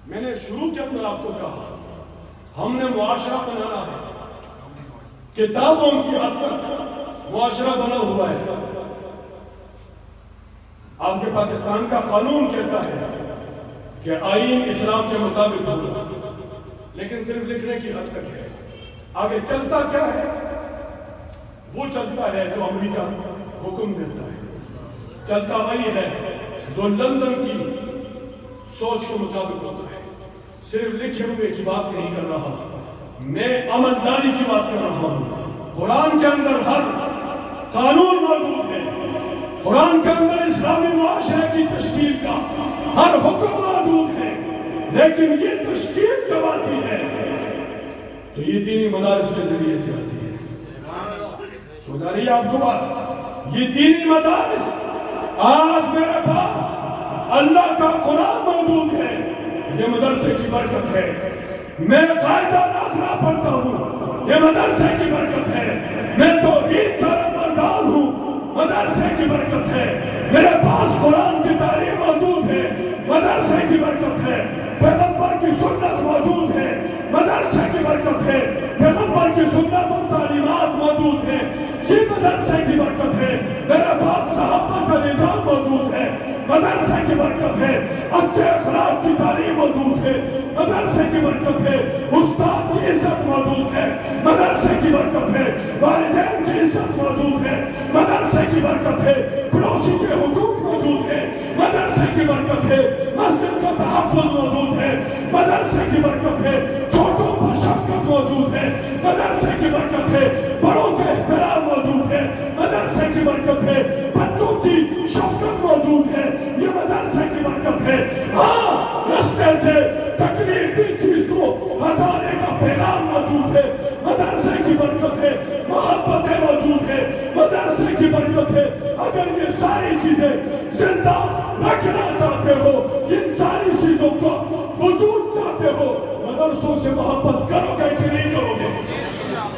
میں نے شروع کے اندر آپ کو کہا ہم نے معاشرہ بنانا ہے، کتابوں کی حد تک معاشرہ بنا ہوا ہے۔ آپ کے پاکستان کا قانون کہتا ہے کہ آئین اسلام کے مطابق ہوگا، لیکن صرف لکھنے کی حد تک ہے۔ آگے چلتا کیا ہے؟ وہ چلتا ہے جو امریکہ حکم دیتا ہے، چلتا وہی ہے جو لندن کی سوچ کے مطابق ہوتا ہے۔ صرف لکھے ہوئے کی بات نہیں کر رہا، میں عملداری کی بات کر رہا ہوں۔ قرآن کے اندر ہر قانون موجود ہے، قرآن کے اندر اسلامی معاشرے کی تشکیل کا ہر حکم موجود ہے، لیکن یہ تشکیل جب آتی ہے تو یہ دینی مدارس کے ذریعے سے آتی ہے۔ سمجھا رہی ہے آپ کو بات؟ یہ دینی مدارس، آج میرے پاس اللہ کا قرآن موجود ہے، یہ مدرسے کی برکت ہے۔ میں قاعدہ ناظرہ پڑھتا ہوں، یہ مدرسے کی برکت ہے۔ میں توحید کا نمبردار ہوں، مدرسے کی برکت ہے۔ میرے پاس قرآن کی تعلیم موجود ہے، مدرسے کی برکت ہے۔ پیغمبر کی سنت موجود ہے، مدرسے کی برکت ہے۔ پیغمبر کی سنت اور تعلیمات موجود ہے، یہ مدرسے کی برکت ہے۔ میرے پاس صحابہ کا نظام موجود ہے، مدرسے کی برکت ہے۔ اچھے اخلاق کی تعلیم موجود ہے، مدرسے کی برکت ہے۔ استاد کی عزت موجود ہے، مدرسے کی برکت ہے۔ والدین کی عزت موجود ہے، مدرسے کی برکت ہے۔ پڑوسی کے حقوق موجود ہے، مدرسے کی برکت ہے۔ مسجد کا تحفظ موجود ہے، مدرسے کی برکت ہے۔ چھوٹوں پر شفقت موجود ہے، مدرسے کی برکت ہے۔ بڑوں کا احترام موجود ہے، مدرسے کی برکت ہے۔ بچوں کی شفقت موجود ہے، یہ مدرسے کی برکت ہے۔ ہاں، رستے سے تکلیف دی چیز کو ہٹانے کا پیغام موجود ہے، مدرسے کی برکت ہے۔ محبتیں موجود ہے، مدرسے کی برکت ہے۔ اگر یہ ساری چیزیں زندہ رکھنا چاہتے ہو، ان ساری چیزوں کا وجود چاہتے ہو، مدرسوں سے محبت کرو گے کہ نہیں کرو گے؟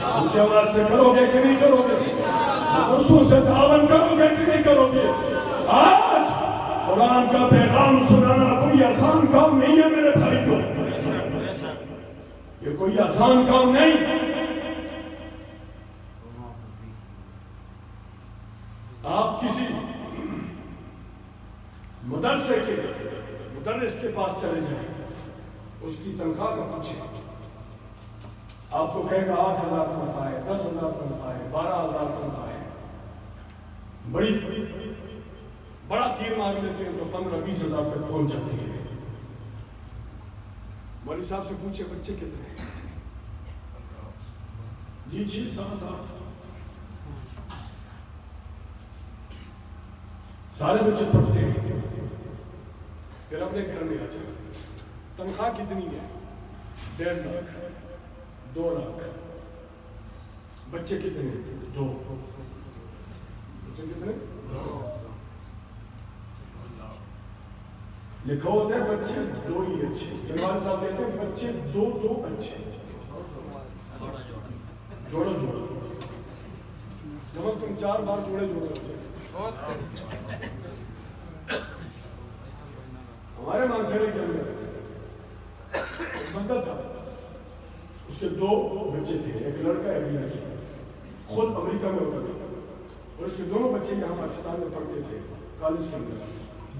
اونچی آواز سے کرو گے کہ نہیں کرو گے؟ مدرسوں سے تعاون کرو گے کہ نہیں کرو گے؟ آج قرآن کا پیغام سنانا کوئی آسان کام نہیں ہے میرے بھائی کو، یہ کوئی آسان کام نہیں۔ آپ کسی مدرسے کے مدرس کے پاس چلے جائیں، اس کی تنخواہ کا پوچھیں، آپ کو کہے گا 8,000 تنخواہ ہے، 10,000 تنخواہ ہے، 12,000 تنخواہ ہے۔ بڑا تیر مار لیتے ہیں تو 15-20,000 تک پہنچ جاتی ہے۔ مولوی صاحب سے پوچھے بچے کتنے ہیں؟ جی 6-7 سارے بچے پڑھتے ہیں، پھر اپنے گھر میں آ جائیں۔ تنخواہ کتنی ہے؟ 1.5 لاکھ، 2 لاکھ۔ بچے کتنے ہیں؟ 2۔ بچے کتنے؟ 2۔ لکھا ہوتا ہے بچے 2 ہی اچھے، جنوال صاحب کہتے ہیں بچے 2 اچھے، جوڑو کم از کم 4 بار جوڑے ہو جائے۔ ہمارے مانسرے کے اندر بندہ تھا، اس کے 2 بچے تھے، ایک لڑکا ایک لڑکی، خود امریکہ میں ہوتا تھا، اور اس کے دونوں بچے یہاں پاکستان میں پڑھتے تھے کالج کے اندر۔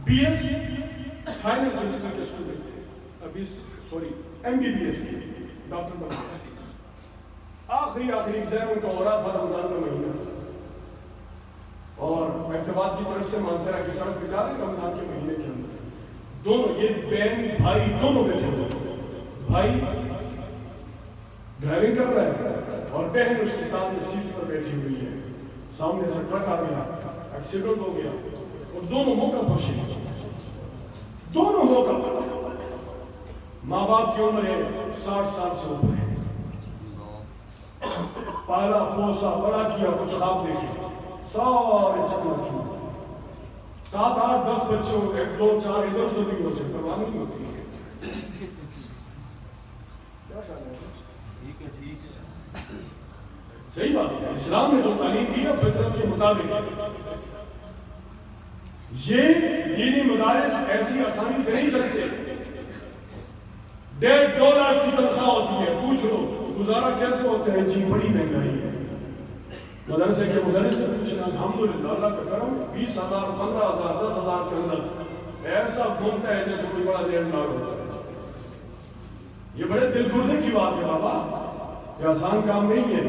بی ایس فائنل سیمسٹر کے اسٹوڈنٹ تھے، MBBS کے ڈاکٹر بن گئے۔ آخری ایگزام ان کا ہو رہا تھا، رمضان کا مہینہ تھا، اور مکتبات کی طرف سے مانسرہ کی سڑک پہ جا رہے رمضان کے مہینے کے اندر، دونوں یہ بہن بھائی دونوں بیٹھے ہوئے، بھائی ڈرائیونگ کر رہا ہے اور بہن اس کے سامنے سیٹ پر بیٹھی ہوئی ہے۔ سامنے سے ٹرک آ گیا، ایکسیڈنٹ ہو گیا، اور دونوں موقع پر شہید، دونوں موقع پر۔ ماں باپ کی عمر ہے 60 سال سے اوپر ہے، پالا پوسا بڑا کیا، کچھ خواب دیکھے، سارے چکنا چکنا، 7 8 10 بچے ہو گئے، 2 4 ادھر ادھر بھی ہو جائے، پرواہ نہیں ہوتی ہے۔ صحیح بات ہے، اسلام نے جو تعلیم دی ہے فطرت کے مطابق ہے۔ یہ دینی مدارس ایسی آسانی سے نہیں چلتے۔ 1.5-2 لاکھ کی تنخواہ ہوتی ہے، پوچھ لو گزارا کیسے ہوتا ہے؟ جی بڑی مہنگائی ہے۔ مدرسے کے مدرس سے پوچھنا، الحمدللہ اللہ کا کرم، 20,000 15,000 10,000 کے اندر ایسا گھومتا ہے جیسے کوئی بڑا لیڈ لارڈ ہوتا ہے۔ یہ بڑے دل گردے کی بات ہے بابا، یہ آسان کام نہیں ہے۔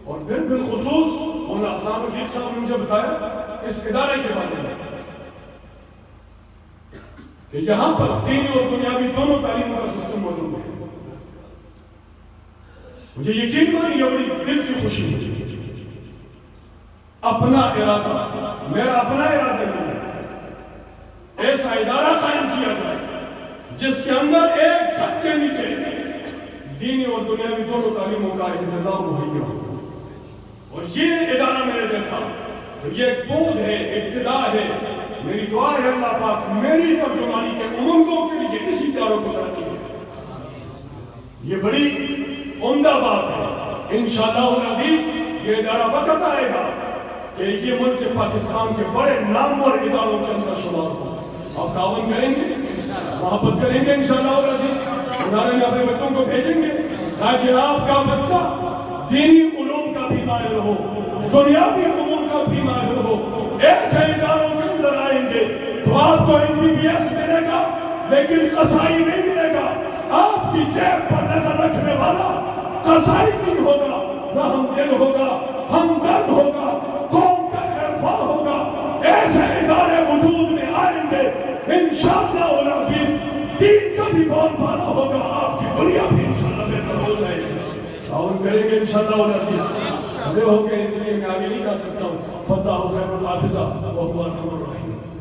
اور پھر بالخصوص ان احسان رفیق صاحب نے مجھے بتایا اس ادارے کے بارے میں کہ یہاں پر دینی اور دنیاوی دونوں تعلیم کا سسٹم موجود ہے۔ مجھے یقین مانی یہ بڑی دل کی خوشی ہے۔ اپنا ارادہ، میرا اپنا ارادہ نہیں ہے، ایسا ادارہ قائم کیا جائے جس کے اندر ایک چھت کے نیچے دینی اور دنیاوی دونوں تعلیموں کا انتظام مہیا ہو۔ اور یہ ادارہ میں نے دیکھا، یہ ایک بود ہے، ابتدا ہے۔ میری دعا ہے اللہ پاک میری ترجمانی کے امنگوں کے لیے اسی اداروں کو ترقی دے۔ یہ بڑی عمدہ بات ہے. انشاءاللہ العزیز یہ ادارہ وقت آئے گا کہ یہ ملک پاکستان کے بڑے نامور اداروں کے اندر شمار ہو. آپ تعاون کریں گے, محبت کریں گے انشاءاللہ العزیز. ادارے میں اپنے بچوں کو بھیجیں گے تاکہ آپ کا بچہ دینی علوم کا بھی ماہر ہو, دنیاوی امور کا بھی ماہر ہو. ایسے اداروں کے اندر آئیں گے تو آپ کو MBBS ملے گا لیکن قصائی نہیں ملے گا. آپ کی جیب پر نظر رکھنے والا قصائی نہیں ہوگا, رحم دل ہوگا, ہمدرد ہوگا, قوم کا خیرخواہ ہوگا. ایسے ادارے وجود میں آئیں گے انشاءاللہ العزیز. دین کا بھی بہت بالا ہوگا, آپ کی دنیا بھی انشاءاللہ بہتر ہو جائے گی. تعاون کریں گے انشاءاللہ العزیز. ہمیں ہو گئے اس لیے میں آگے نہیں جا سکتا ہوں. فتح خیر الحافظہ وهو ارحم الراحمین.